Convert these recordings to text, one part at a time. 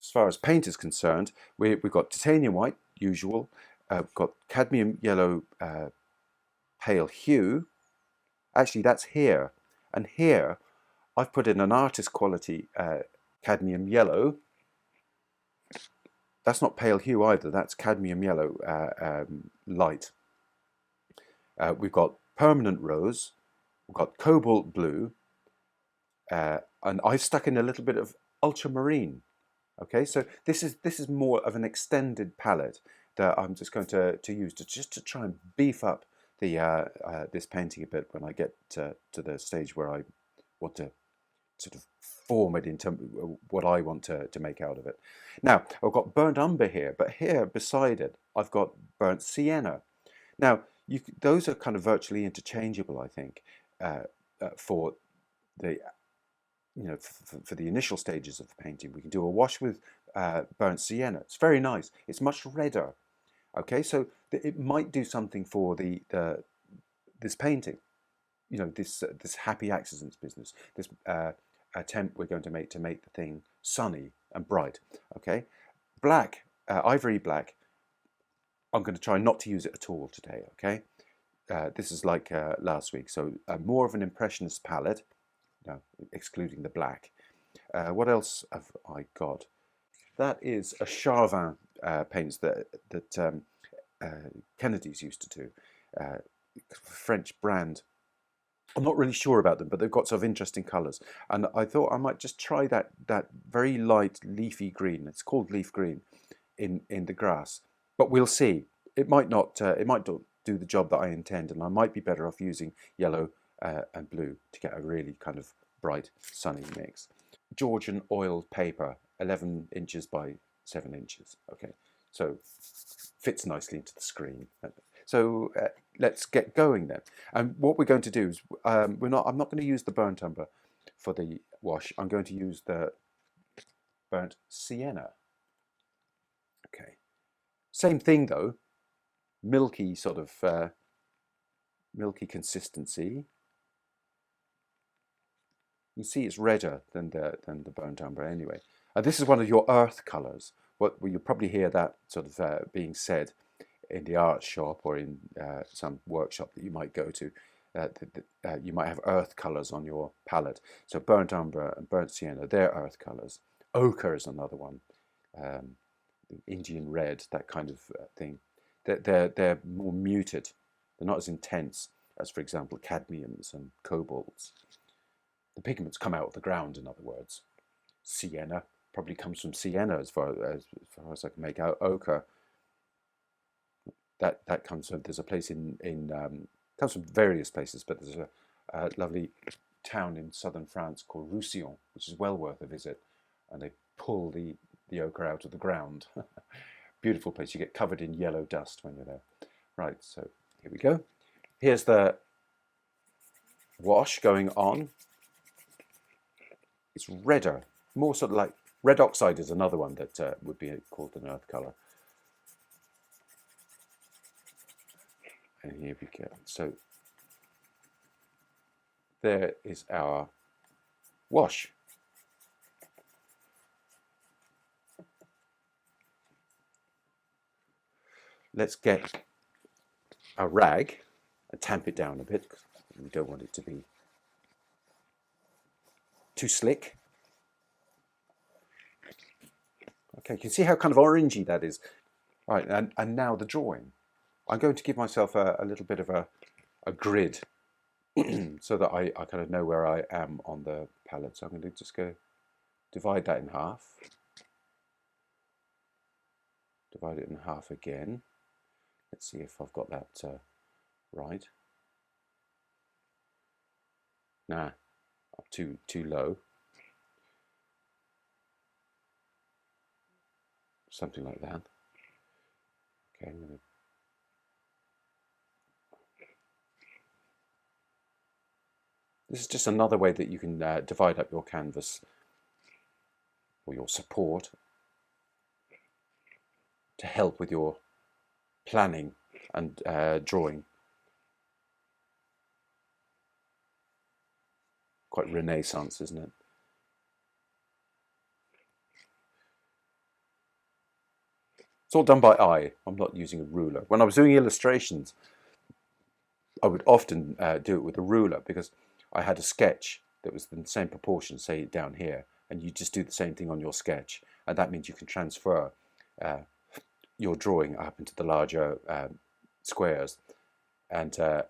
as far as paint is concerned, we've got titanium white, usual. We've got cadmium yellow pale hue. Actually, that's here. And here, I've put in an artist quality cadmium yellow. That's not pale hue either. That's cadmium yellow light. We've got permanent rose. We've got cobalt blue. And I've stuck in a little bit of ultramarine. Okay, so this is more of an extended palette that I'm just going to use just to try and beef up the this painting a bit when I get to the stage where I want to sort of form it into what I want to make out of it. Now, I've got burnt umber here, but here beside it, I've got burnt sienna. Now, those are kind of virtually interchangeable, I think, for the for the initial stages of the painting. We can do a wash with burnt sienna. It's very nice. It's much redder. Okay, so it might do something for the this painting. You know, this happy accidents business. This attempt we're going to make the thing sunny and bright. Okay, black, ivory black. I'm going to try not to use it at all today. Okay, this is like last week, so more of an impressionist palette. No, excluding the black. What else have I got? That is a Charvin paints that Kennedy's used to do. French brand. I'm not really sure about them, but they've got sort of interesting colours. And I thought I might just try that very light leafy green. It's called leaf green in the grass. But we'll see. It might not. It might not do the job that I intend, and I might be better off using yellow and blue to get a really kind of bright, sunny mix. Georgian oiled paper, 11 inches by 7 inches. Okay, so fits nicely into the screen. So let's get going then. And what we're going to do is I'm not going to use the burnt umber for the wash. I'm going to use the burnt sienna. Okay, same thing though. Milky sort of milky consistency. You see it's redder than the burnt umber anyway. This is one of your earth colours. Well, you'll probably hear that sort of being said in the art shop or in some workshop that you might go to. You might have earth colours on your palette. So burnt umber and burnt sienna, they're earth colours. Ochre is another one. Indian red, that kind of thing. They're more muted. They're not as intense as, for example, cadmiums and cobalts. The pigments come out of the ground, in other words. Sienna probably comes from sienna as far as I can make out. Ochre, that comes from, there's a place comes from various places, but there's a lovely town in southern France called Roussillon, which is well worth a visit. And they pull the ochre out of the ground. Beautiful place. You get covered in yellow dust when you're there. Right, so here we go. Here's the wash going on. It's redder, more sort of like red oxide is another one that would be called an earth color. And here we go. So there is our wash. Let's get a rag and tamp it down a bit. We don't want it to be too slick. Okay, you can see how kind of orangey that is. All right, and now the drawing. I'm going to give myself a little bit of a grid so that I kind of know where I am on the palette. So I'm going to just go divide that in half. Divide it in half again. Let's see if I've got that right. Nah, up too low. Something like that. Okay, this is just another way that you can divide up your canvas or your support to help with your planning and drawing. Quite Renaissance, isn't it? It's all done by eye. I'm not using a ruler. When I was doing illustrations, I would often do it with a ruler because I had a sketch that was in the same proportion, say down here, and you just do the same thing on your sketch, and that means you can transfer your drawing up into the larger squares, and that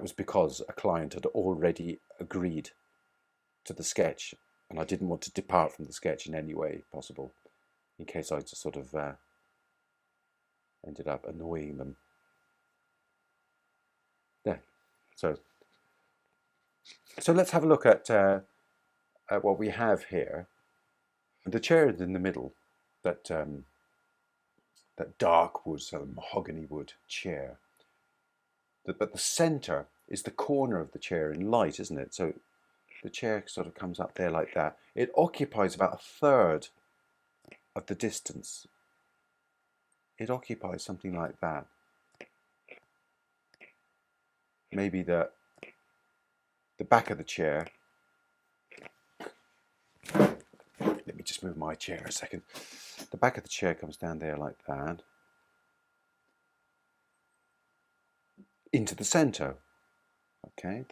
was because a client had already agreed to the sketch, and I didn't want to depart from the sketch in any way possible, in case I just sort of ended up annoying them. Yeah, so let's have a look at what we have here. The chair is in the middle, that dark wood, sort of mahogany wood chair. But the centre is the corner of the chair in light, isn't it? So the chair sort of comes up there like that. It occupies about a third of the distance. It occupies something like that. Maybe the back of the chair. Let me just move my chair a second. The back of the chair comes down there like that. Into the centre. Okay,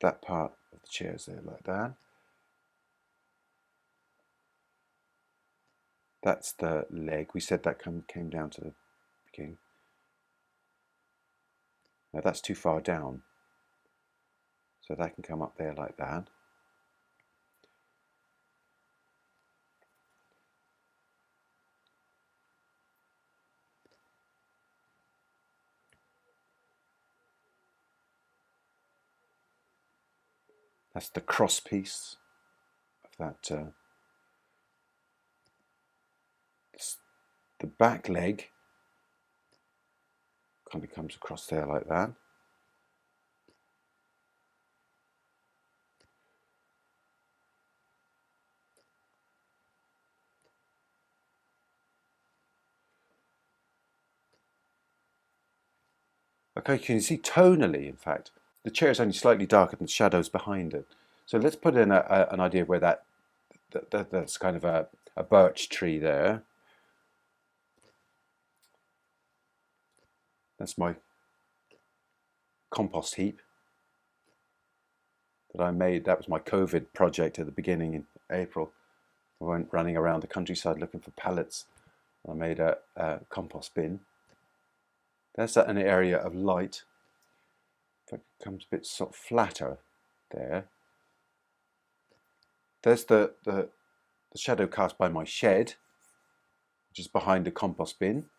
that part of the chair is there like that. That's the leg. We said that came down to the beginning. Now that's too far down. So that can come up there like that. That's the cross piece of that. The back leg kind of comes across there like that. Okay, you can see tonally, in fact, the chair is only slightly darker than the shadows behind it. So let's put in an idea of where that's kind of a birch tree there. That's my compost heap that I made. That was my COVID project at the beginning in April. I went running around the countryside looking for pallets. I made a compost bin. There's an area of light. If it comes a bit sort of flatter there. There's the shadow cast by my shed, which is behind the compost bin.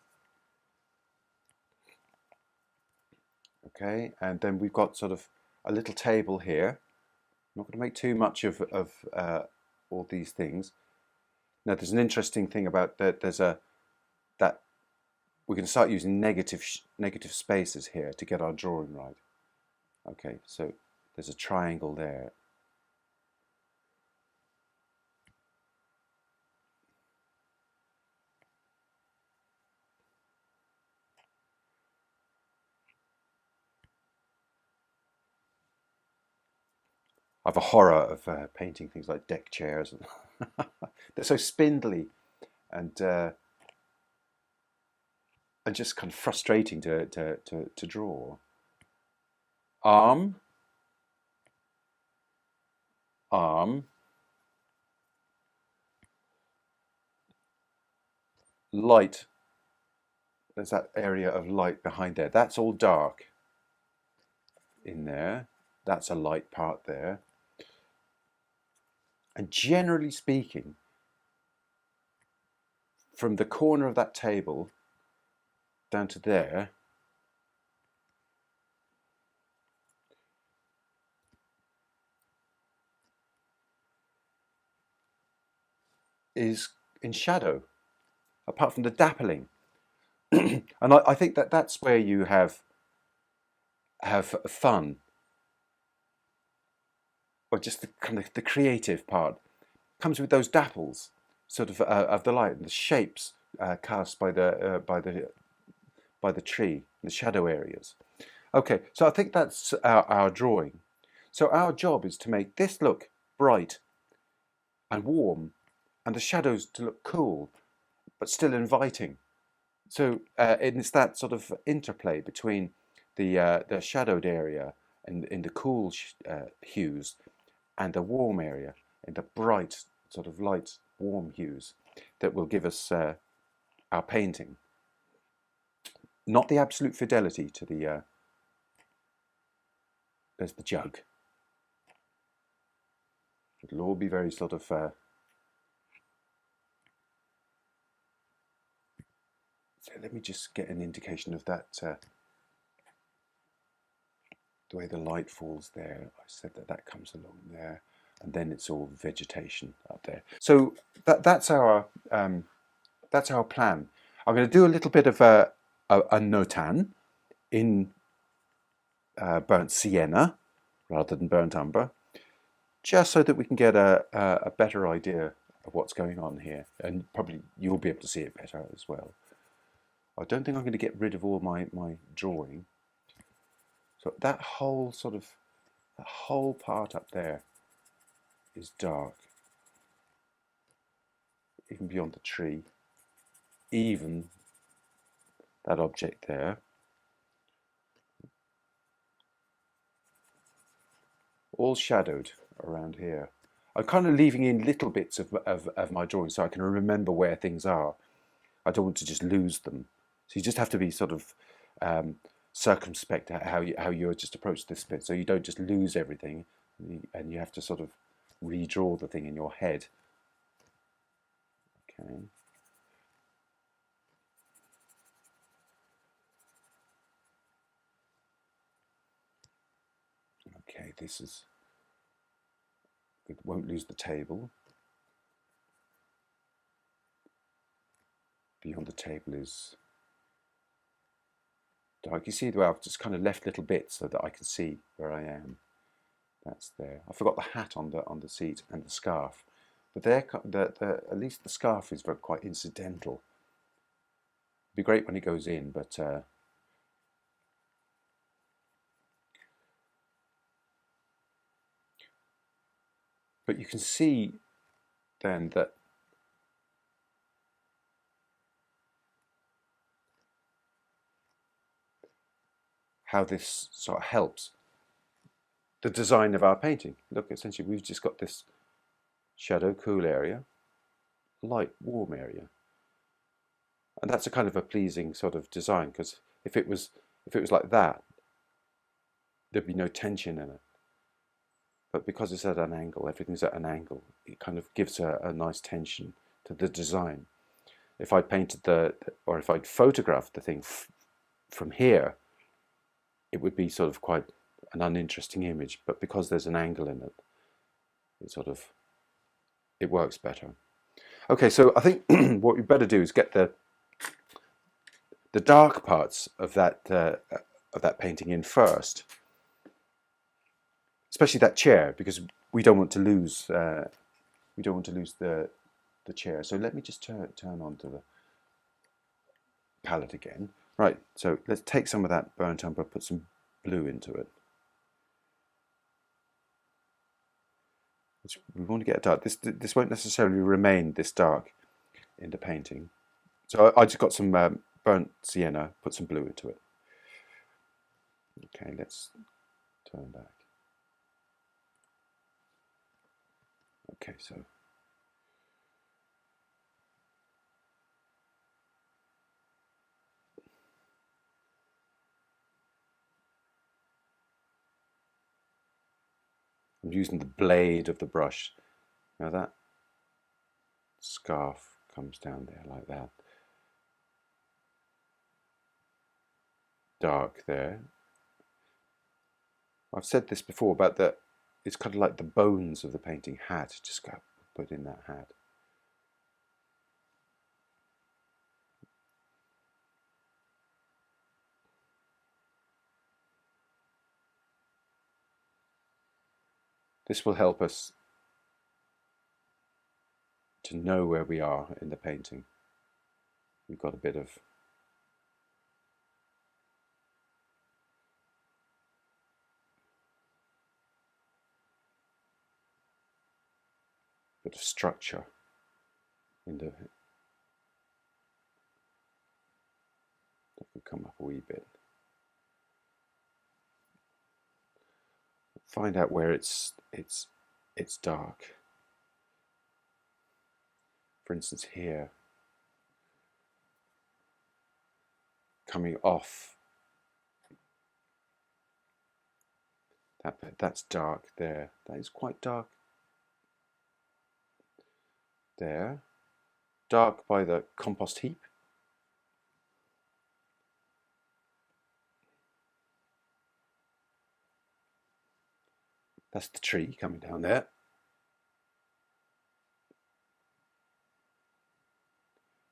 Okay, and then we've got sort of a little table here. I'm not going to make too much of all these things. Now, there's an interesting thing about that. That we're going to start using negative spaces here to get our drawing right. Okay, so there's a triangle there. I have a horror of painting things like deck chairs. They're so spindly and just kind of frustrating to draw. Arm, light. There's that area of light behind there. That's all dark in there. That's a light part there. And generally speaking, from the corner of that table down to there, is in shadow, apart from the dappling. And I think that's where you have fun, or just the kind of the creative part comes with those dapples, sort of the light and the shapes cast by the tree, the shadow areas. Okay, so I think that's our drawing. So our job is to make this look bright and warm, and the shadows to look cool, but still inviting. So it's that sort of interplay between the shadowed area in the cool hues and the warm area in the bright, sort of light, warm hues that will give us our painting. Not the absolute fidelity to the, there's the jug. It'll all be very sort of, so let me just get an indication of that, the way the light falls there. I said that comes along there, and then it's all vegetation up there. So that's our plan. I'm going to do a little bit of a notan in burnt sienna rather than burnt umber, just so that we can get a better idea of what's going on here, and probably you'll be able to see it better as well. I don't think I'm going to get rid of all my drawing. So that whole part up there is dark, even beyond the tree, even that object there. All shadowed around here. I'm kind of leaving in little bits of my drawing so I can remember where things are. I don't want to just lose them. So you just have to be sort of circumspect how you just approach this bit, so you don't just lose everything, and you have to sort of redraw the thing in your head. Okay. Okay, this is, it won't lose the table. Beyond the table is dark. You see the way I've just kind of left little bits so that I can see where I am. That's there. I forgot the hat on the seat and the scarf, but there, at least the scarf is quite incidental. It'd be great when it goes in, but you can see then that how this sort of helps the design of our painting. Look, essentially we've just got this shadow cool area, light warm area, and that's a kind of a pleasing sort of design, because if it was like that, there'd be no tension in it. But because it's at an angle, everything's at an angle, it kind of gives a nice tension to the design. If I painted or if I'd photographed the thing from here, it would be sort of quite an uninteresting image. But because there's an angle in it, it works better. Okay, so I think what we better do is get the dark parts of that painting in first, especially that chair, because we don't want to lose the chair. So let me just turn on to the palette again. Right, so let's take some of that burnt umber, put some blue into it. We want to get it dark. This won't necessarily remain this dark in the painting. So I just got some burnt sienna, put some blue into it. Okay, let's turn back. Okay, so I'm using the blade of the brush. Now that scarf comes down there like that. Dark there. I've said this before about that. It's kind of like the bones of the painting hat. Just got put in that hat. This will help us to know where we are in the painting. We've got a bit of bit of structure in the. That could come up a wee bit. Find out where it's dark. For instance, here, coming off that bit, that's dark there. That is quite dark there. Dark by the compost heap. That's the tree coming down there.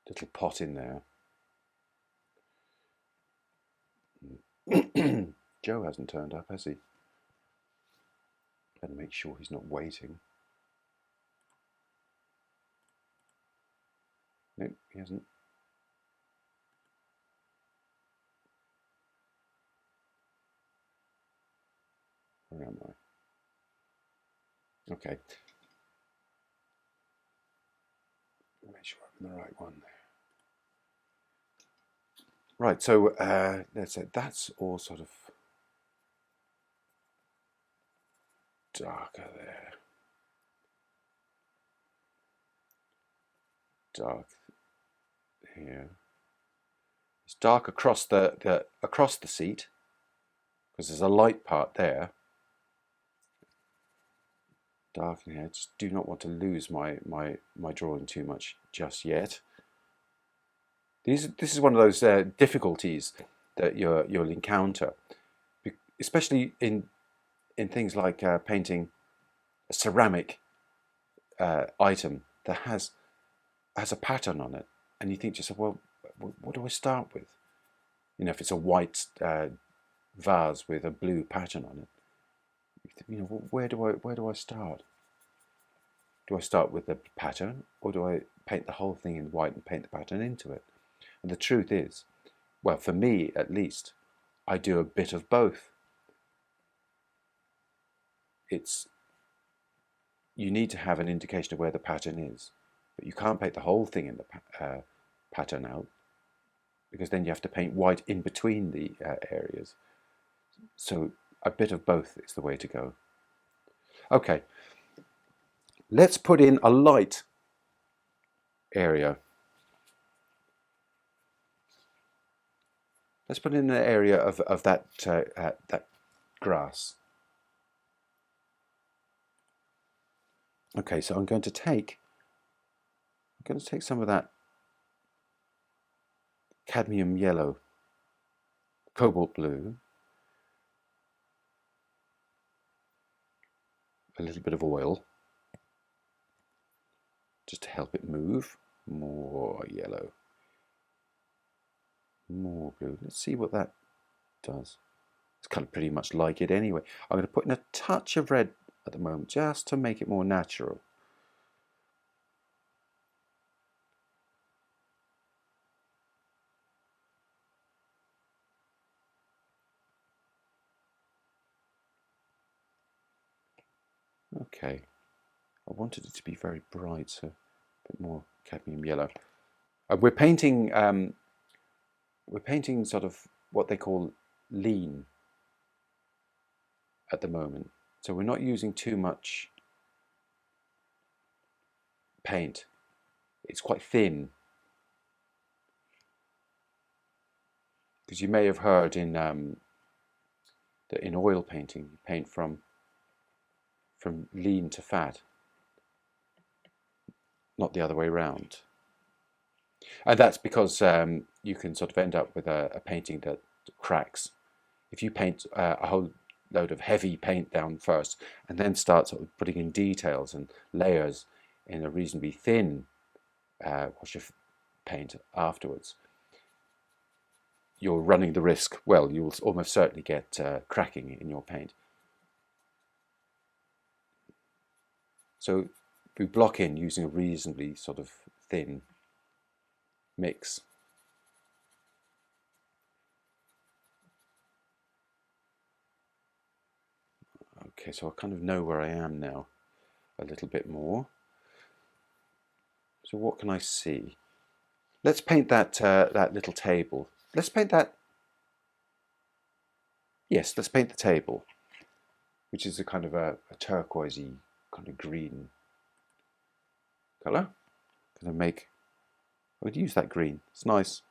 Little pot in there. Joe hasn't turned up, has he? Better make sure he's not waiting. No, he hasn't. Where am I? Okay. Make sure I'm the right one. Right, so that's all sort of darker there. Dark here. It's dark across the seat because there's a light part there. Dark in here. Just do not want to lose my drawing too much just yet. This is one of those difficulties that you'll encounter, especially in things like painting a ceramic item that has a pattern on it, and you think to yourself, well, what do I start with? You know, if it's a white vase with a blue pattern on it, you know, where do I start? Do I start with the pattern, or do I paint the whole thing in white and paint the pattern into it? And the truth is, well, for me at least, I do a bit of both. You need to have an indication of where the pattern is, but you can't paint the whole thing in the pattern out, because then you have to paint white in between the areas. So a bit of both is the way to go. Okay, let's put in a light area. Let's put in an area of that grass. Okay, so I'm going to take some of that cadmium yellow, cobalt blue, a little bit of oil, just to help it move. More yellow, more blue. Let's see what that does. It's kind of pretty much like it anyway. I'm going to put in a touch of red at the moment, just to make it more natural. Okay, I wanted it to be very bright, so a bit more cadmium yellow. We're painting sort of what they call lean at the moment, so we're not using too much paint. It's quite thin, because you may have heard in that in oil painting you paint from lean to fat, not the other way around. And that's because you can sort of end up with a painting that cracks. If you paint a whole load of heavy paint down first and then start sort of putting in details and layers in a reasonably thin wash of paint afterwards, you're running the risk, well, you'll almost certainly get cracking in your paint. So we block in using a reasonably sort of thin mix. Okay, so I kind of know where I am now a little bit more. So what can I see? Let's paint that that little table. Let's paint that. Yes, let's paint the table, which is a kind of a turquoisey kind of green color. Gonna make. I would use that green. It's nice.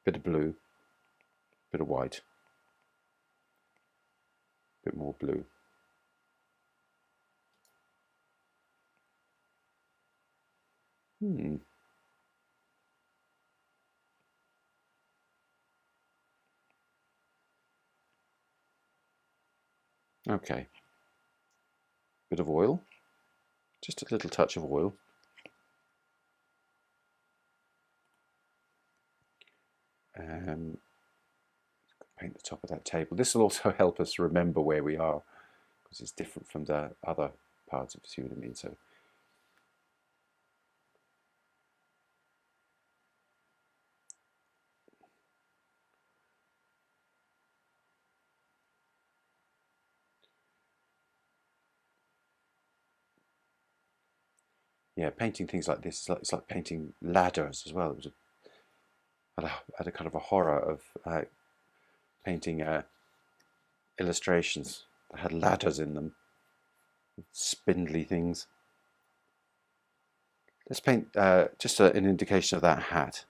Bit of blue, bit of white, bit more blue. Okay. Bit of oil. Just a little touch of oil. Paint the top of that table. This will also help us remember where we are, because it's different from the other parts, if you see what I mean. So yeah, painting things like this is it's like painting ladders as well. It was I had a kind of a horror of painting illustrations that had ladders in them, spindly things. Let's paint just an indication of that hat.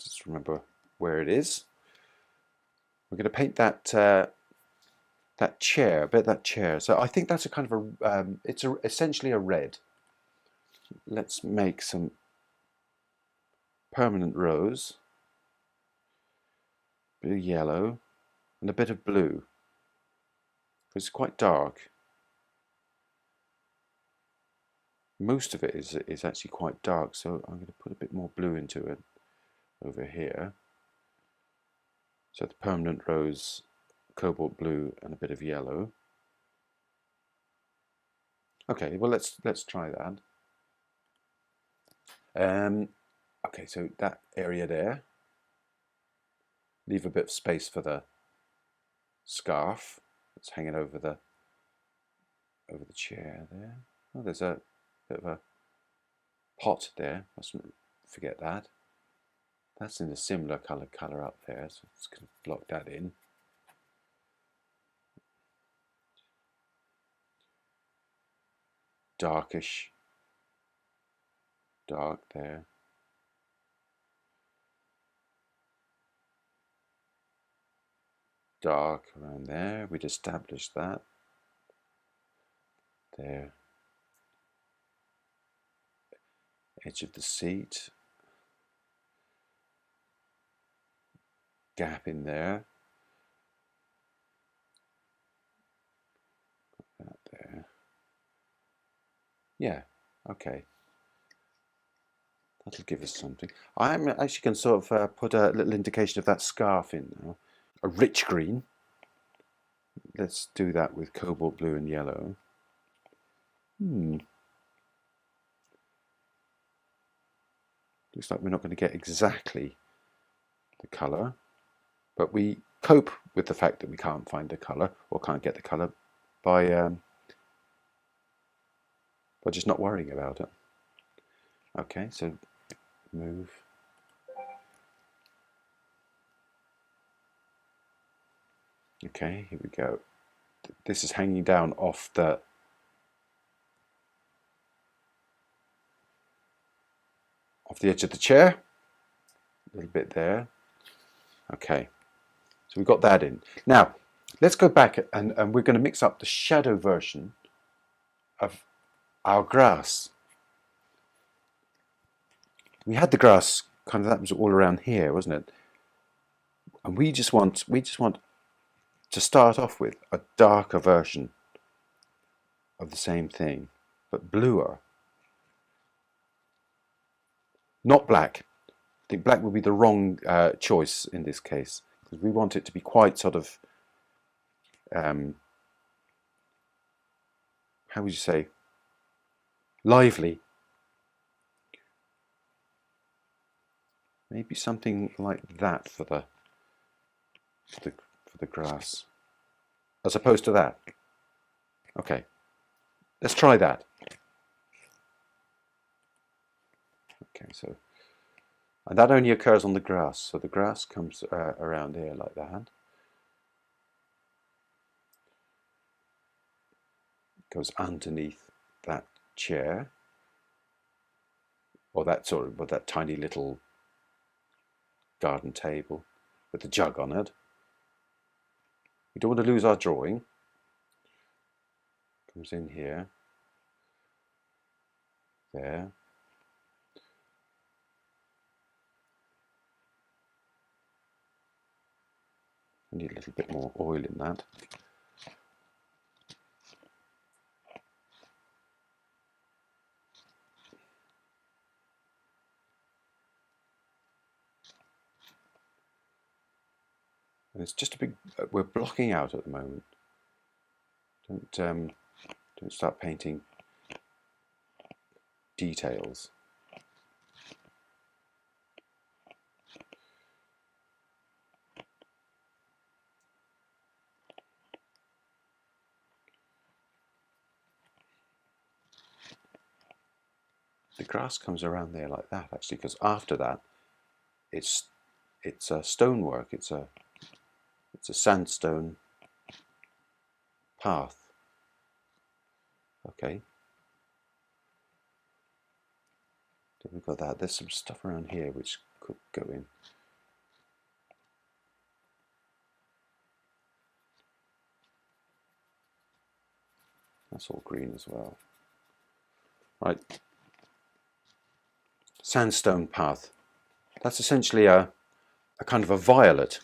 Just remember where it is. We're going to paint that that chair, a bit of that chair. So I think that's a kind of it's essentially a red. Let's make some permanent rose, a bit of yellow, and a bit of blue. It's quite dark. Most of it is actually quite dark, so I'm going to put a bit more blue into it over here. So the permanent rose, cobalt blue, and a bit of yellow. Okay, well let's try that. Okay, so that area there. Leave a bit of space for the scarf that's hanging over the chair there. Oh, there's a bit of a pot there. Mustn't forget that. That's in a similar colour up there, so it's going to block that in. Darkish, dark there. Dark around there. We'd established that. There. Edge of the seat. Gap in there. That there. Yeah, okay. That'll give us something. I'm actually going to sort of put a little indication of that scarf in now. A rich green. Let's do that with cobalt blue and yellow. Looks like we're not going to get exactly the colour, but we cope with the fact that we can't find the colour or can't get the colour by just not worrying about it. Okay, so move. Okay, here we go. This is hanging down off the edge of the chair. A little bit there. Okay, so we've got that in. Now, let's go back and we're going to mix up the shadow version of our grass. We had the grass kind of, that was all around here, wasn't it? And we just want to start off with a darker version of the same thing, but bluer. Not black. I think black would be the wrong choice in this case, because we want it to be quite sort of, how would you say, lively. Maybe something like that for the grass, as opposed to that. Okay, let's try that. Okay, so, and that only occurs on the grass. So the grass comes around here like that. Goes underneath that chair, or that sort of, or that tiny little garden table with the jug on it. We don't want to lose our drawing. Comes in here, there. I need a little bit more oil in that. And it's just a big, we're blocking out at the moment. Don't start painting details. The grass comes around there like that, actually, because after that, it's a stonework. It's a sandstone path. Okay. So we've got that. There's some stuff around here which could go in. That's all green as well. Right. Sandstone path. That's essentially a kind of a violet.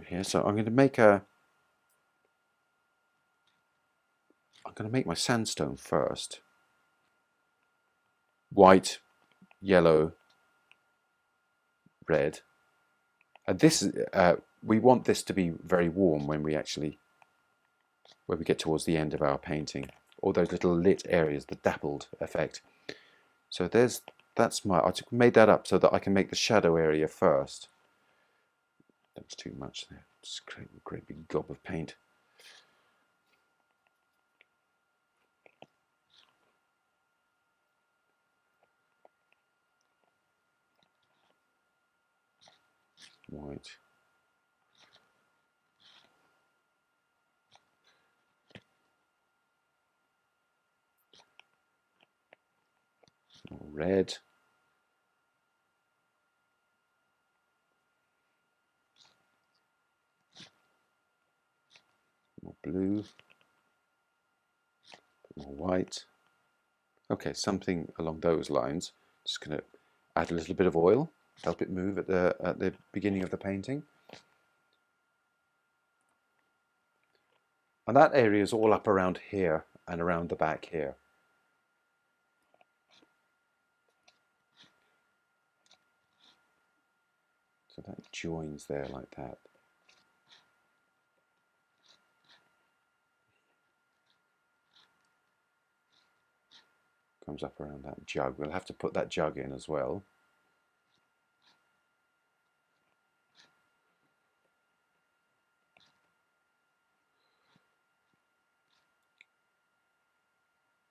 Here, so I'm going to make my sandstone first. White, yellow, red. And this we want this to be very warm when we get towards the end of our painting. All those little lit areas, the dappled effect. So that's I made that up so that I can make the shadow area first. That's too much there. Just create a great big gob of paint. White. More red. More blue. More white. Okay, something along those lines. Just going to add a little bit of oil, help it move at the beginning of the painting. And that area is all up around here and around the back here. So that joins there like that. Comes up around that jug. We'll have to put that jug in as well.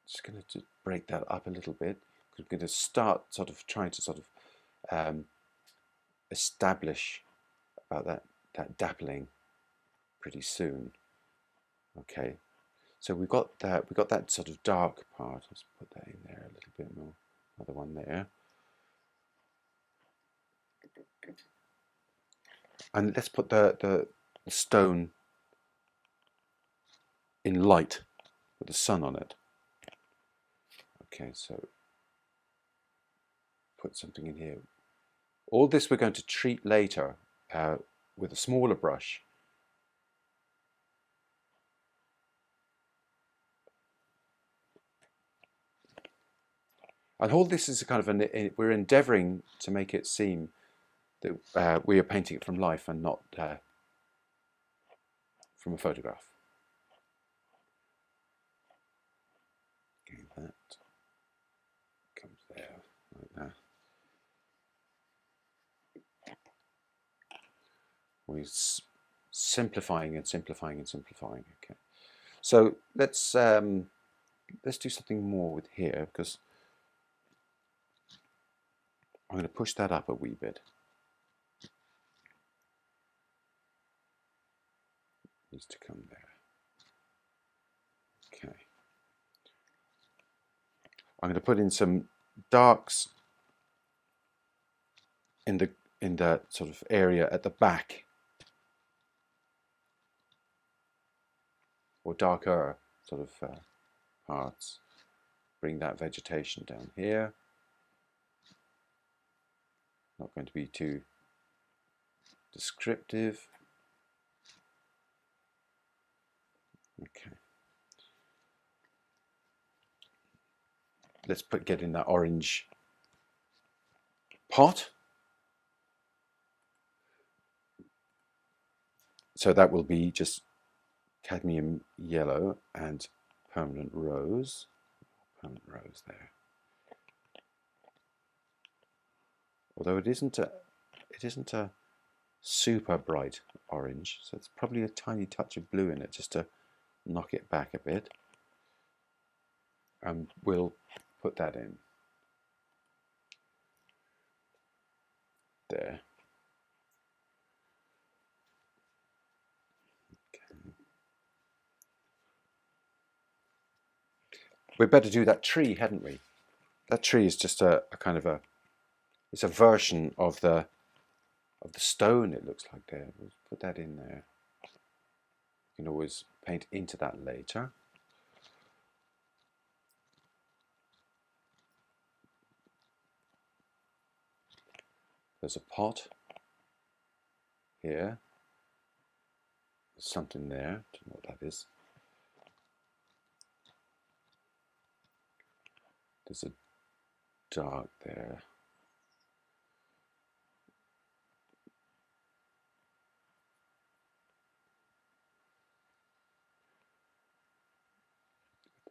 Just going to break that up a little bit because we're going to start trying to establish about that dappling pretty soon. Okay, so we've got that sort of dark part. Let's put that in there a little bit more. Another one there. And let's put the stone in light with the sun on it. Okay, so put something in here. All this we're going to treat later with a smaller brush. And all this is a kind of we're endeavouring to make it seem that we are painting it from life and not from a photograph. Okay, that We're simplifying and simplifying and simplifying. Okay, so let's do something more with here, because I'm going to push that up a wee bit. Needs to come there. Okay. I'm going to put in some darks in the sort of area at the back, or darker sort of parts. Bring that vegetation down here. Not going to be too descriptive. Okay. Let's get in that orange pot. So that will be just cadmium yellow and permanent rose. Permanent rose there. Although it isn't a super bright orange, so it's probably a tiny touch of blue in it just to knock it back a bit. And we'll put that in there. Okay. We'd better do that tree, hadn't we? That tree is just a kind of it's a version of the stone, it looks like there. We'll put that in there. You can always paint into that later. There's a pot here. There's something there. Don't know what that is. There's a dark there.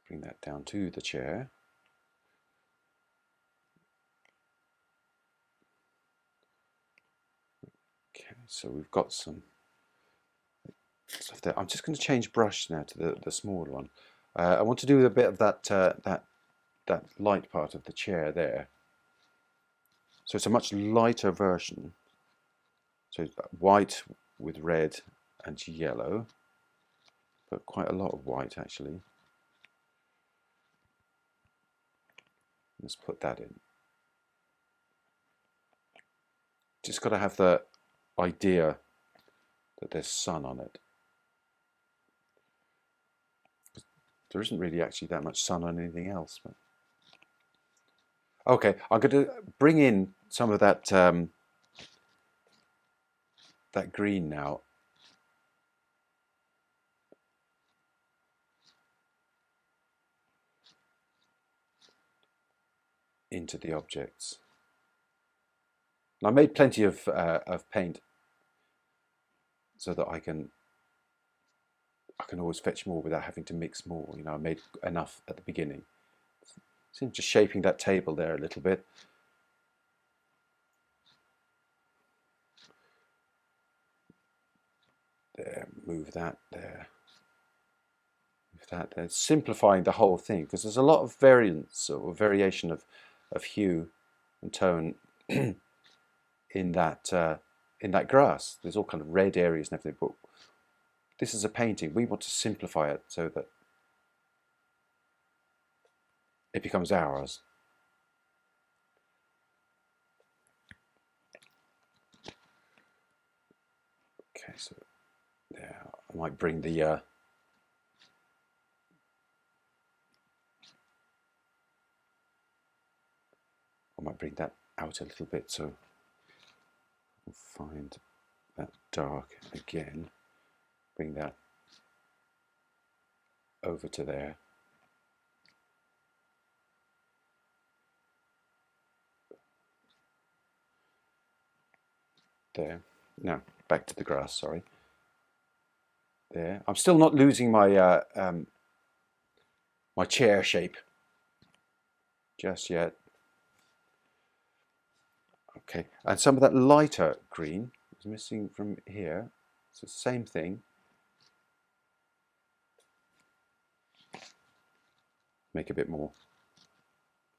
Bring that down to the chair. Okay, so we've got some stuff there. I'm just going to change brush now to the smaller one. I want to do a bit of that that light part of the chair there. So it's a much lighter version. So white with red and yellow, but quite a lot of white actually. Let's put that in. Just got to have the idea that there's sun on it. There isn't really actually that much sun on anything else. But okay, I'm going to bring in some of that that green now. Into the objects. And I made plenty of paint so that I can always fetch more without having to mix more. You know, I made enough at the beginning. So I'm just shaping that table there a little bit. There, move that there. Move that there. Simplifying the whole thing, because there's a lot of variance or variation of hue and tone in that grass. There's all kind of red areas and everything, but this is a painting. We want to simplify it so that it becomes ours. Okay, so there, I might bring the I might bring that out a little bit, so we'll find that dark again, bring that over to there. There. Now back to the grass, sorry. There. I'm still not losing my my chair shape just yet. Okay, and some of that lighter green, missing from here. It's the same thing. Make a bit more.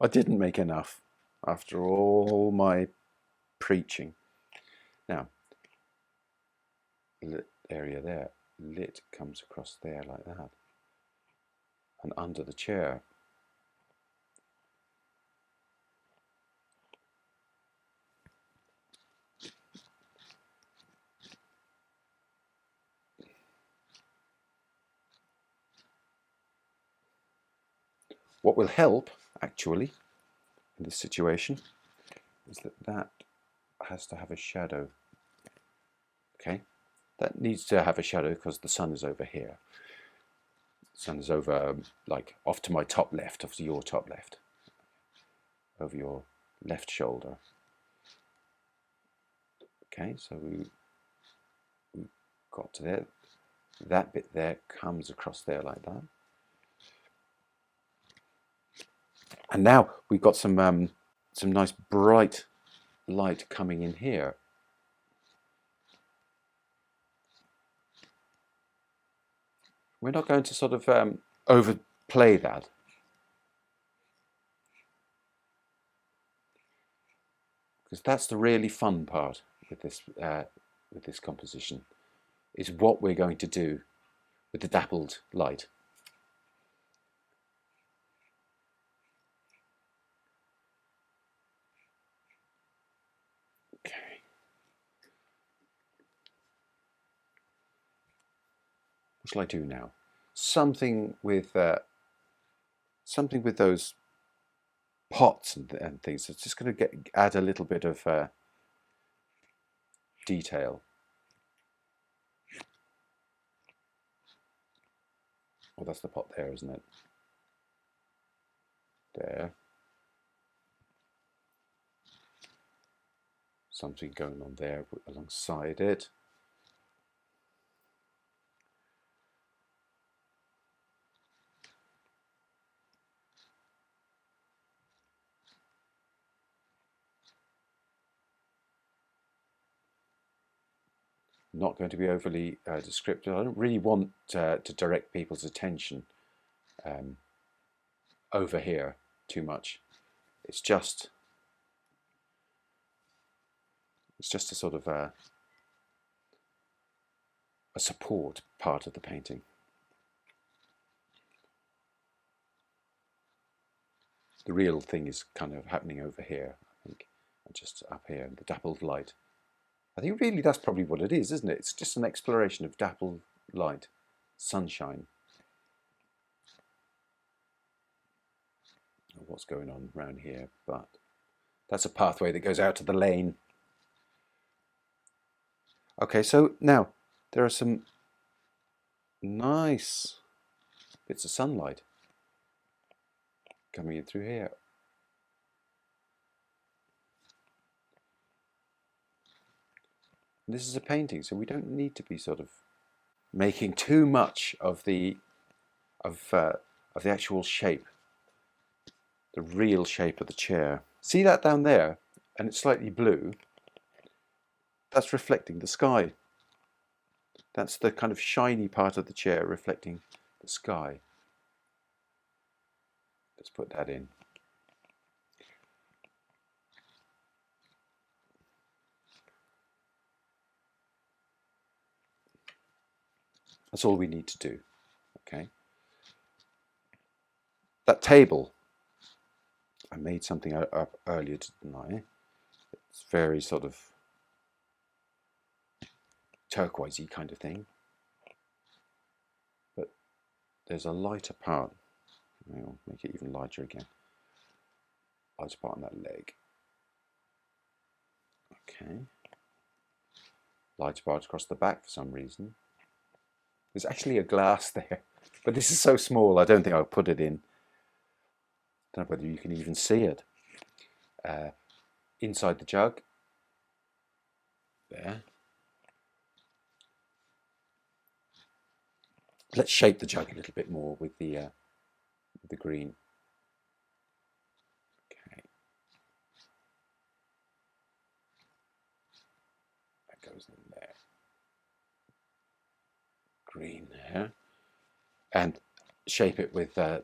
I didn't make enough after all my preaching. Now, lit area there, lit comes across there like that. And under the chair. What will help, actually, in this situation, is that that has to have a shadow. Okay, that needs to have a shadow because the sun is over here. The sun is over, like, off to my top left, off to your top left, over your left shoulder. Okay, so we got to there. That bit there comes across there like that. And now we've got some nice bright light coming in here. We're not going to sort of overplay that. Because that's the really fun part with this composition, is what we're going to do with the dappled light. Okay. What shall I do now? Something with those pots and things. It's just going to add a little bit of detail. Oh, that's the pot there, isn't it? There. Something going on there alongside it. Not going to be overly descriptive. I don't really want to direct people's attention over here too much. It's just a sort of a support part of the painting. The real thing is kind of happening over here, I think, and just up here in the dappled light. I think really that's probably what it is, isn't it? It's just an exploration of dappled light, sunshine. What's going on around here, but that's a pathway that goes out to the lane. Okay, so now there are some nice bits of sunlight coming in through here. And this is a painting, so we don't need to be sort of making too much of the actual shape, the real shape of the chair. See that down there, and it's slightly blue. That's reflecting the sky. That's the kind of shiny part of the chair reflecting the sky. Let's put that in. That's all we need to do. Okay. That table, I made something up earlier, didn't I? It's very sort of turquoisey kind of thing. But there's a lighter part. I'll make it even larger again. Lighter part on that leg. Okay. Lighter part across the back for some reason. There's actually a glass there, but this is so small I don't think I'll put it in. I don't know whether you can even see it. Inside the jug, there. Let's shape the jug a little bit more with the green. Okay. That goes in there. Green there. And shape it with the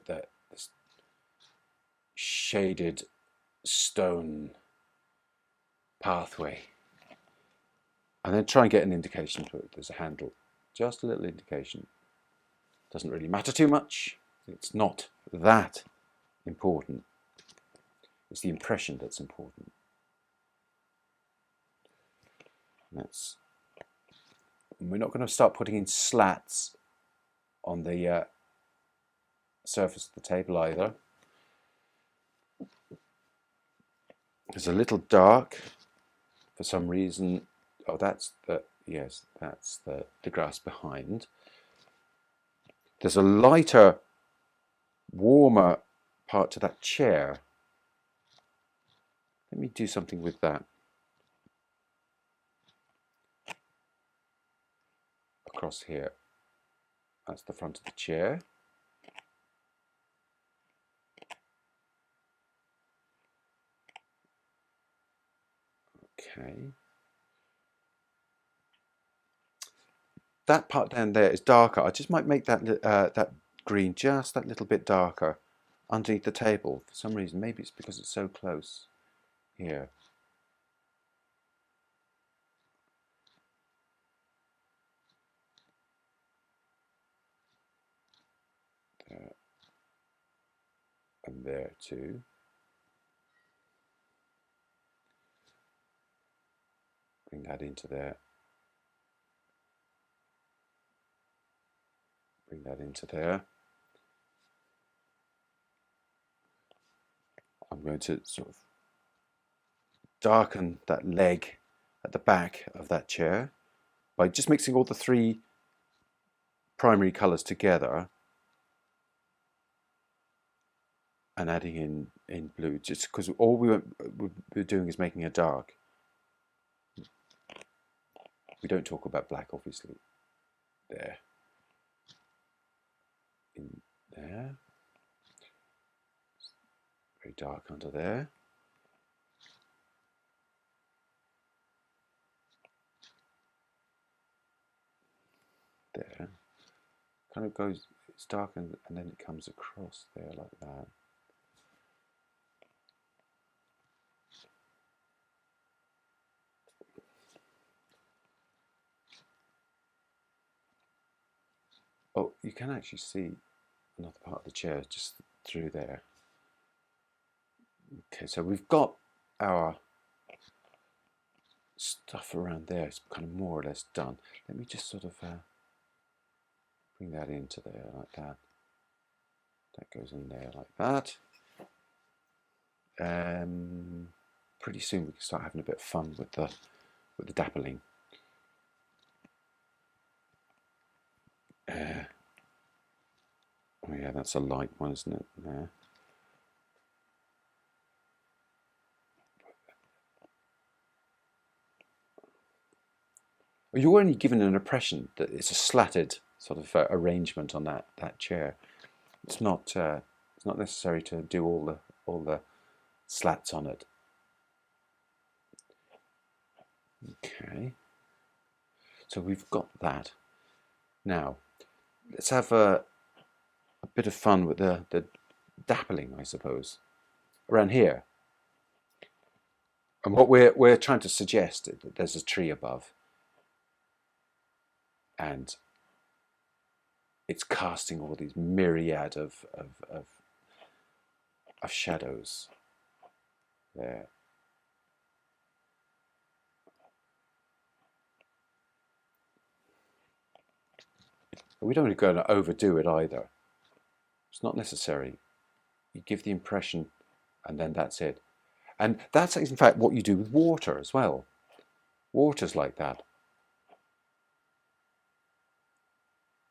shaded stone pathway. And then try and get an indication for it. There's a handle. Just a little indication. Doesn't really matter too much. It's not that important. It's the impression that's important. And we're not going to start putting in slats on the surface of the table either. It's a little dark for some reason. Oh, that's the grass behind. There's a lighter, warmer part to that chair. Let me do something with that. Across here. That's the front of the chair. Okay. That part down there is darker. I just might make that that green just that little bit darker underneath the table for some reason. Maybe it's because it's so close here. There. And there too. Bring that into there. Bring that into there. I'm going to sort of darken that leg at the back of that chair by just mixing all the three primary colours together and adding in blue, just because all we're doing is making a dark. We don't talk about black, obviously. There. In there. Very dark under there. There. Kind of goes, it's dark and then it comes across there like that. Oh, you can actually see another part of the chair just through there. Okay, so we've got our stuff around there. It's kind of more or less done. Let me just sort of bring that into there like that. That goes in there like that. Pretty soon we can start having a bit of fun with the dappling. Oh yeah, that's a light one, isn't it? There. You're only given an impression that it's a slatted sort of arrangement on that chair. It's not necessary to do all the slats on it. Okay. So we've got that. Now, let's have a bit of fun with the dappling, I suppose, around here. And what we're trying to suggest is that there's a tree above, and it's casting all these myriad of shadows there. But we don't want to go and overdo it either. It's not necessary. You give the impression, and then that's it. And that's in fact what you do with water as well. Water's like that.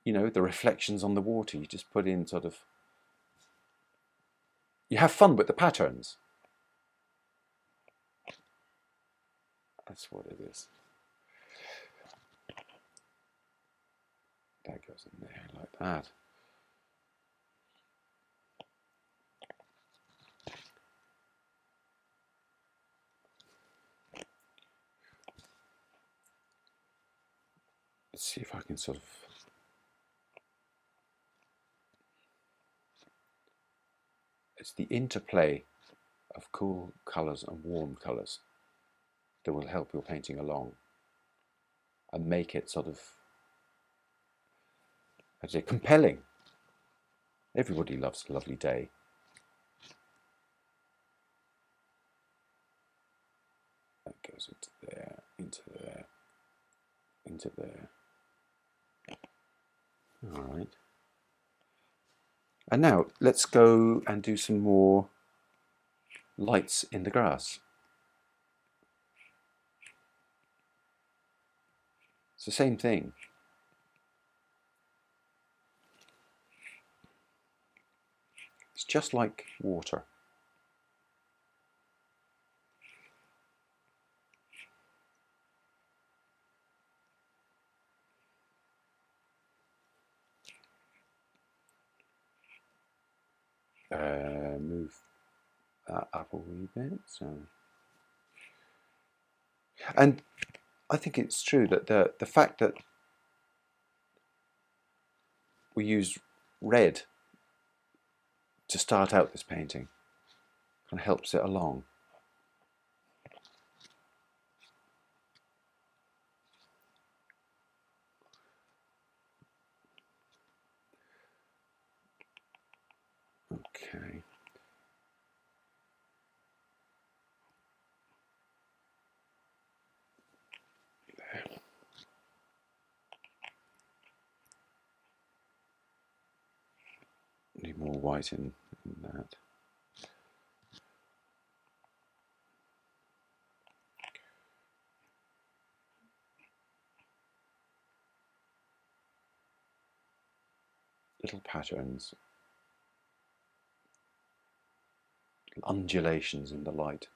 You know, the reflections on the water, you just put in sort of, you have fun with the patterns. That's what it is. That goes in there like that. let's see if I can sort of, it's the interplay of cool colours and warm colours that will help your painting along and make it sort of, I'd say, compelling. Everybody loves a lovely day. That goes into there, into there, into there. All right. And now let's go and do some more lights in the grass. It's the same thing. It's just like water. Move that up a wee bit. So, and I think it's true that the fact that we use red to start out this painting kind of helps it along. Okay. Need more white in that. Little patterns, undulations in the light.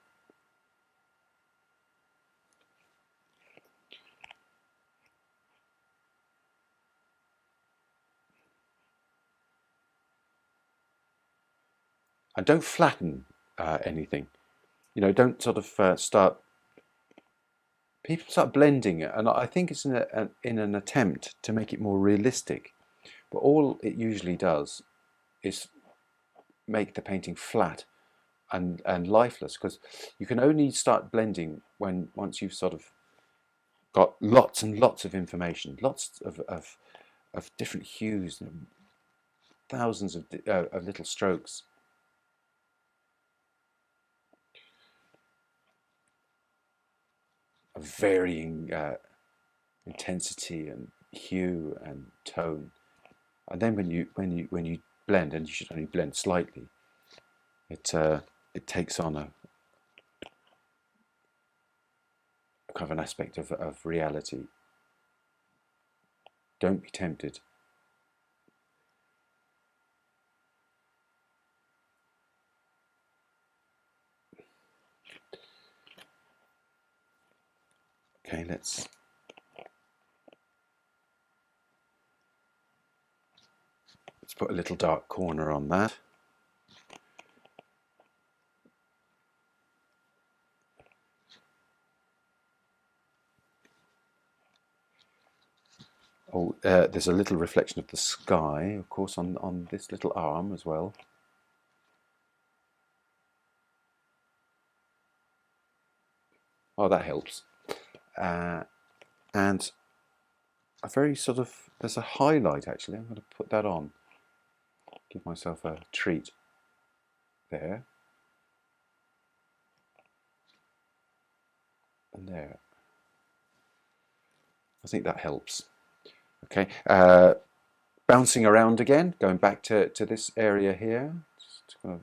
And don't flatten anything. You know, don't sort of start. People start blending it, and I think it's in an attempt to make it more realistic. But all it usually does is make the painting flat and lifeless, because you can only start blending once you've sort of got lots and lots of information, lots of different hues, thousands of little strokes. Of varying intensity and hue and tone, and then when you blend, and you should only blend slightly, it takes on a kind of an aspect of reality. Don't be tempted. Okay, let's put a little dark corner on that. Oh, there's a little reflection of the sky, of course, on this little arm as well. Oh, that helps. And a very sort of, there's a highlight actually. I'm going to put that on. Give myself a treat there. And there. I think that helps. Okay. Bouncing around again, going back to this area here. Just kind of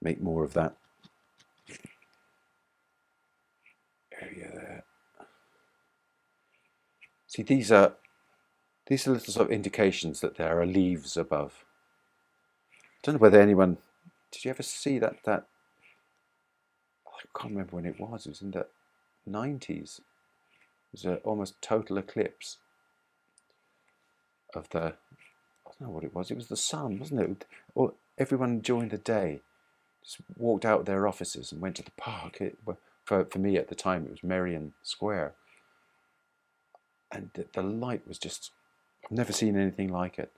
make more of that area there. See, these are little sort of indications that there are leaves above. I don't know whether anyone, did you ever see that I can't remember when it was in the 90s. It was an almost total eclipse of the, I don't know what it was the sun, wasn't it? Or everyone during the day just walked out of their offices and went to the park. For me at the time, it was Merrion Square. And the light was just, I've never seen anything like it.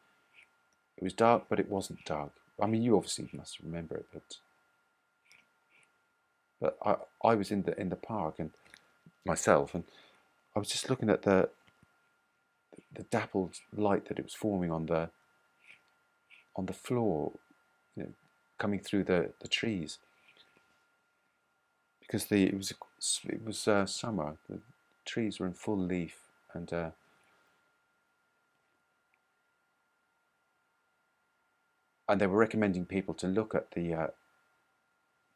It was dark, but it wasn't dark. I mean, you obviously must remember it, but I was in the park and myself, and I was just looking at the dappled light that it was forming on the floor, you know, coming through the trees, because it was summer. The trees were in full leaf, and they were recommending people to look at the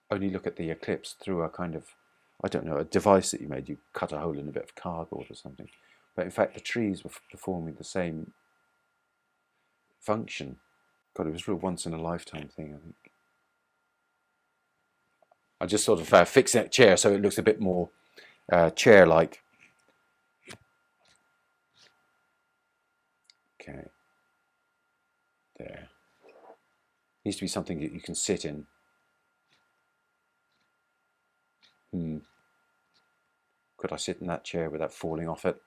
only look at the eclipse through a kind of, I don't know, a device that you made. You cut a hole in a bit of cardboard or something. But in fact, the trees were performing the same function. God, it was a real once in a lifetime thing, I think. I just sort of fix that chair so it looks a bit more chair-like. Okay. There. Needs to be something that you can sit in. Could I sit in that chair without falling off it?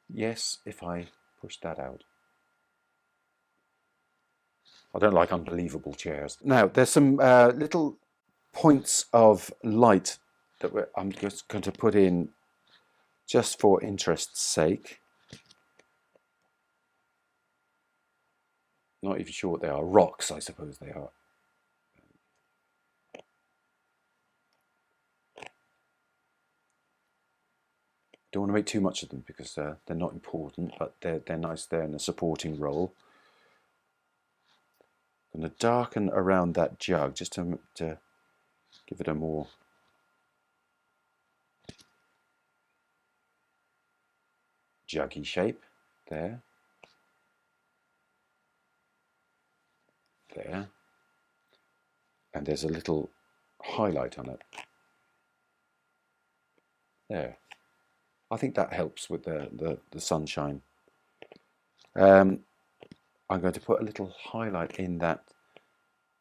Yes, if I push that out. I don't like unbelievable chairs. Now, there's some little points of light that I'm just going to put in just for interest's sake. Not even sure what they are. Rocks, I suppose they are. Don't want to make too much of them because they're not important, but they're nice. They're in a supporting role. I'm going to darken around that jug just to give it a more juggy shape. There. There. And there's a little highlight on it. There. I think that helps with the sunshine. I'm going to put a little highlight in the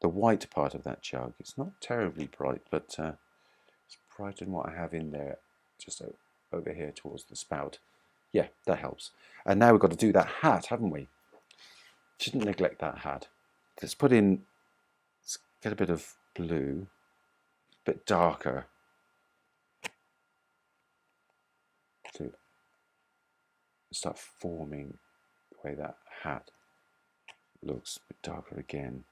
white part of that jug. It's not terribly bright, but it's brighter than what I have in there, just over here towards the spout. Yeah, that helps. And now we've got to do that hat, haven't we? Shouldn't neglect that hat. Let's get a bit of blue, a bit darker, to start forming the way that hat looks. A bit darker again.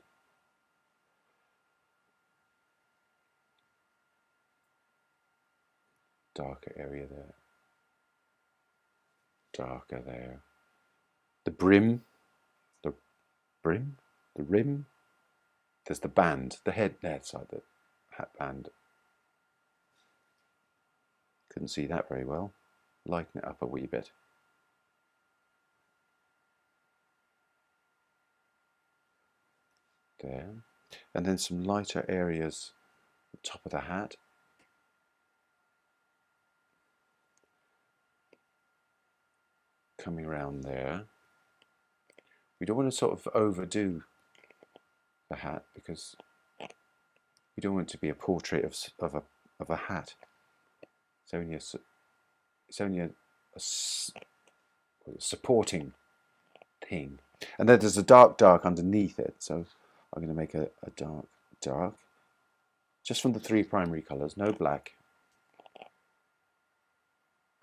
Darker area there. Darker there. The brim, the rim. There's the band, the head side, the hat band. Couldn't see that very well. Lighten it up a wee bit. There. And then some lighter areas at the top of the hat. Coming around there. We don't want to sort of overdo the hat because we don't want it to be a portrait of a hat. It's only a supporting thing. And then there's a dark underneath it, so I'm going to make a dark, just from the 3 primary colours, no black.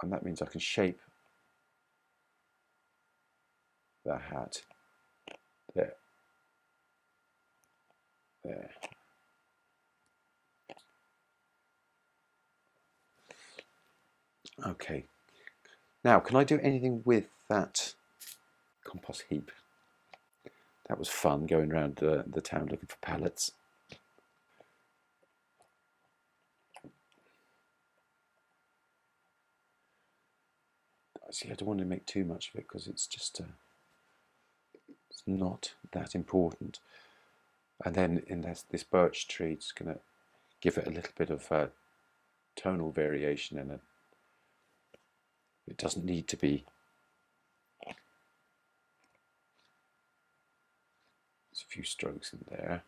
And that means I can shape the hat. There. There. Okay. Now, can I do anything with that compost heap? That was fun, going around the town looking for pallets. See, I don't want to make too much of it because it's just it's not that important. And then in this birch tree, it's going to give it a little bit of tonal variation in it. It doesn't need to be few strokes in there.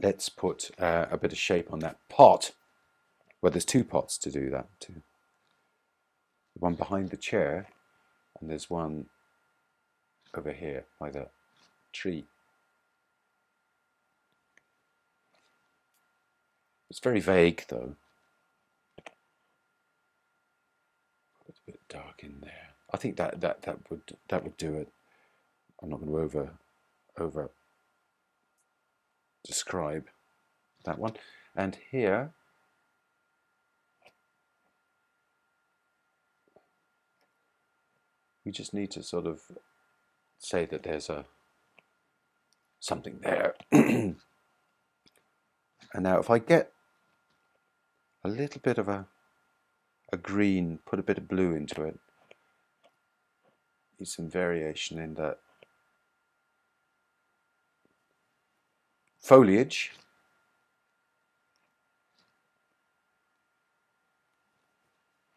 Let's put a bit of shape on that pot. Well, there's two pots to do that too. One behind the chair, and there's one over here by the tree. It's very vague though. It's a bit dark in there. I think that would do it. I'm not going to over describe that one. And here we just need to sort of say that there's something there. And now if I get a little bit of a green, put a bit of blue into it, need some variation in the foliage.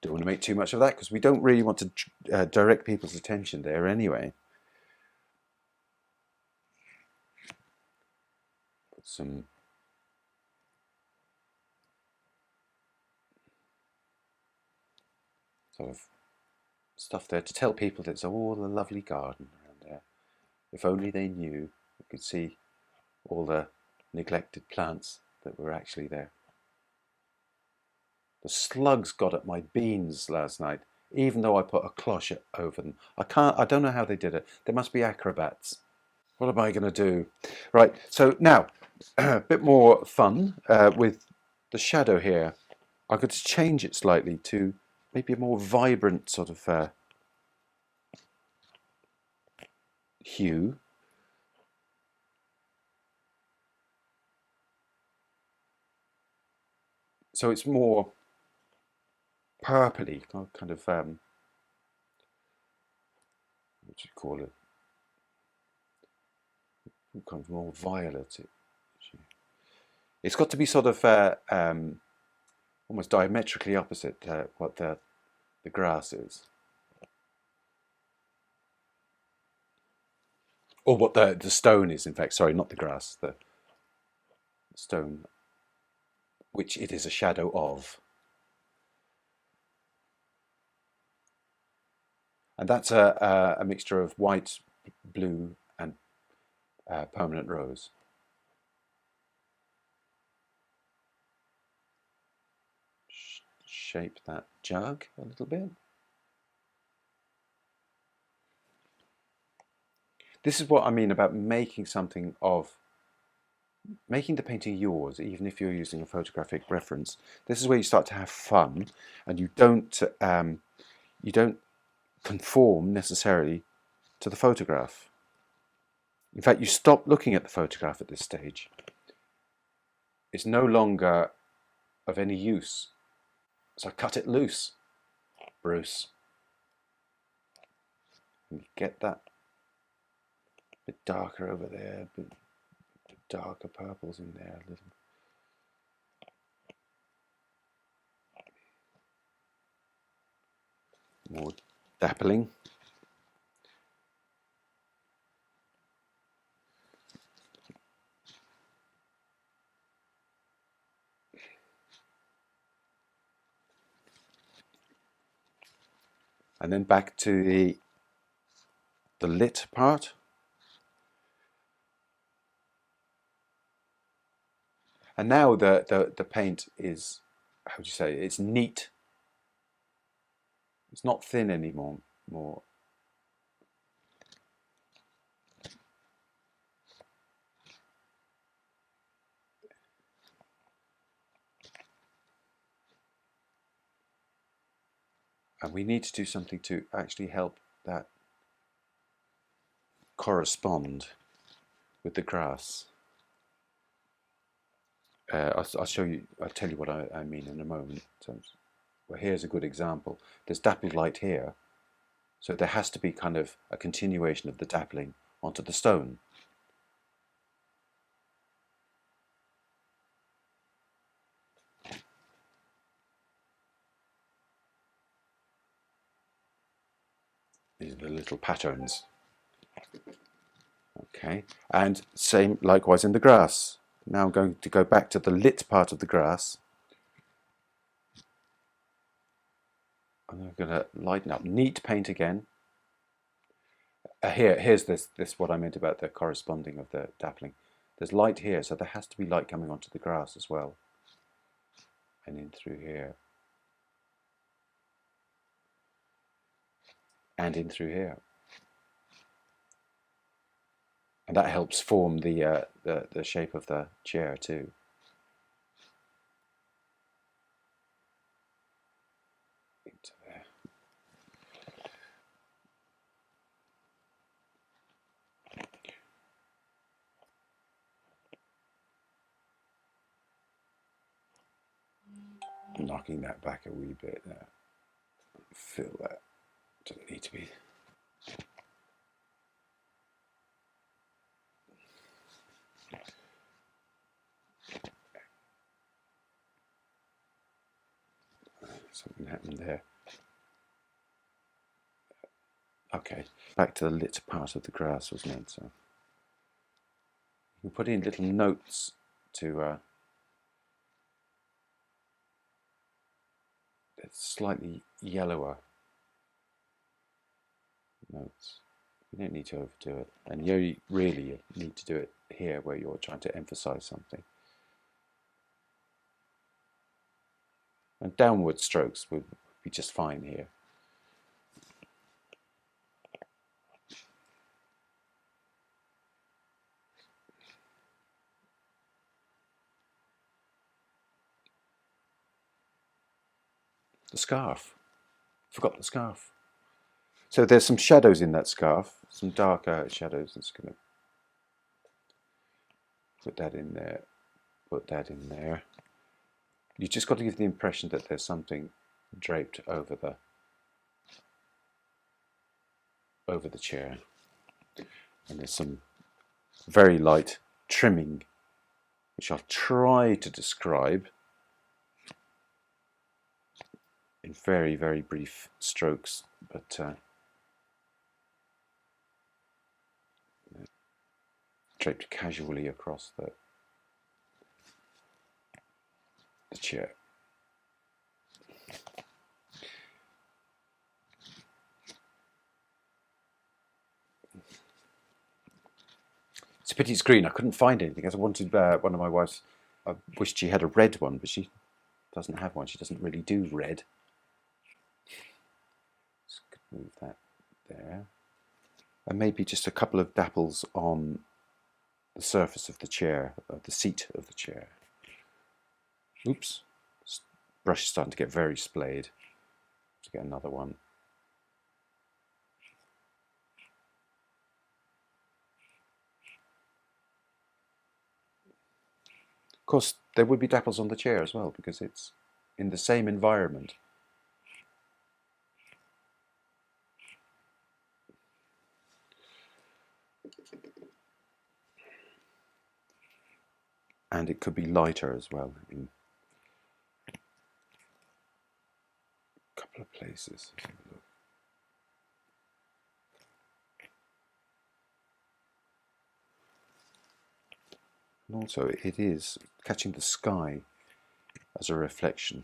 Don't want to make too much of that because we don't really want to direct people's attention there anyway. Put some sort of stuff there to tell people that it's all a lovely garden around there. If only they knew, they could see all the neglected plants that were actually there. The slugs got at my beans last night, even though I put a cloche over them. I don't know how they did it. They must be acrobats. What am I going to do? Right, so now, a bit more fun with the shadow here. I could change it slightly to maybe a more vibrant sort of hue. So it's more purpley, kind of what do you call it? Kind of more violet. It's got to be sort of almost diametrically opposite what the grass is, or what the stone is. In fact, sorry, not the grass, the stone, which it is a shadow of. And that's a mixture of white, blue, and permanent rose. Shape that jug a little bit. This is what I mean about making something of, making the painting yours, even if you're using a photographic reference. This is where you start to have fun, and you don't conform necessarily to the photograph. In fact, you stop looking at the photograph at this stage. It's no longer of any use. So I cut it loose, Bruce. And you get that bit darker over there, a bit darker purples in there, a little. More dappling. And then back to the lit part. And now the paint is, how would you say, it's neat. It's not thin anymore. And we need to do something to actually help that correspond with the grass. I'll show you, I'll tell you what I mean in a moment. So, well, here's a good example. There's dappled light here, so there has to be kind of a continuation of the dappling onto the stone. These are the little patterns. Okay, and same likewise in the grass. Now I'm going to go back to the lit part of the grass. I'm going to lighten up. Neat paint again. Here's this what I meant about the corresponding of the dappling. There's light here, so there has to be light coming onto the grass as well. And in through here. And in through here. And that helps form the shape of the chair too. Into there. Knocking that back a wee bit there. Fill that. Doesn't need to be. Something happened there. Okay, back to the lit part of the grass, wasn't it? So you can put in little notes to slightly yellower notes. You don't need to overdo it, and you really need to do it here where you're trying to emphasize something. And downward strokes would be just fine here. The scarf. Forgot the scarf. So there's some shadows in that scarf, some darker shadows. That's going to put that in there, put that in there. You just got to give the impression that there's something draped over the chair. And there's some very light trimming, which I'll try to describe in very, very brief strokes, but draped casually across the chair. It's a pity it's green. I couldn't find anything, as I wanted one of my wife's. I wished she had a red one, but she doesn't have one. She doesn't really do red. Just move that there. And maybe just a couple of dapples on the surface of the chair, the seat of the chair. Oops. This brush is starting to get very splayed. Let's get another one. Of course, there would be dapples on the chair as well, because it's in the same environment. And it could be lighter as well in a couple of places. Let's have a look. And also it is catching the sky as a reflection.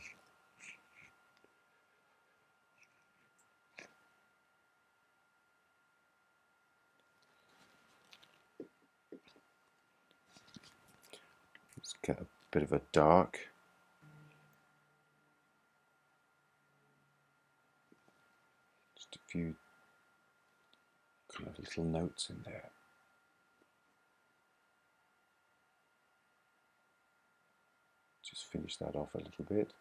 Let's get a bit of a dark. Just a few kind of little notes in there. Just finish that off a little bit.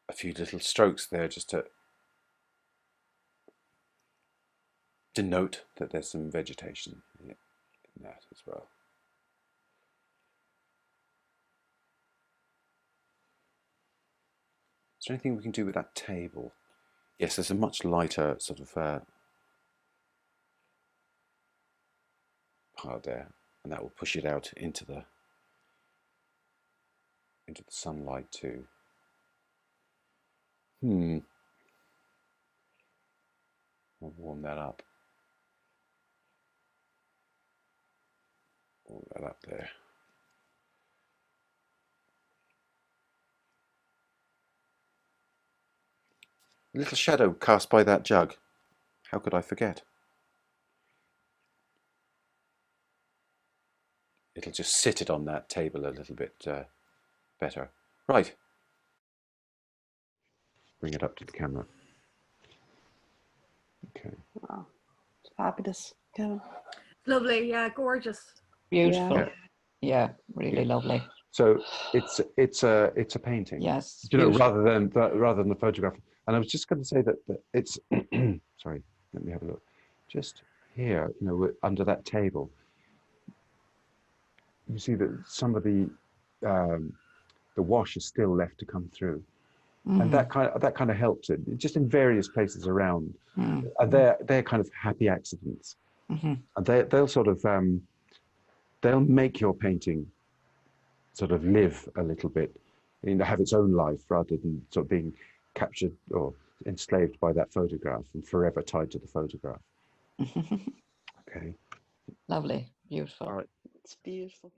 A few little strokes there just to denote that there's some vegetation in that as well. Is there anything we can do with that table? Yes, there's a much lighter sort of part there, and that will push it out into the sunlight too. warm that up. Warm that up there. A little shadow cast by that jug. How could I forget? It'll just sit it on that table a little bit better. Right. Bring it up to the camera. Okay. Wow. Fabulous. Yeah. Lovely, yeah, gorgeous. Beautiful. Yeah, Really lovely. So it's a painting. Yes. You know, rather than the photograph. And I was just going to say that it's sorry. Let me have a look. Just here, you know, under that table, you see that some of the wash is still left to come through, and that kind of helps it. Just in various places around, and they're kind of happy accidents, and they'll sort of they'll make your painting sort of live a little bit, you know, have its own life rather than sort of being captured or enslaved by that photograph and forever tied to the photograph. Okay. Lovely. Beautiful. All right. It's beautiful.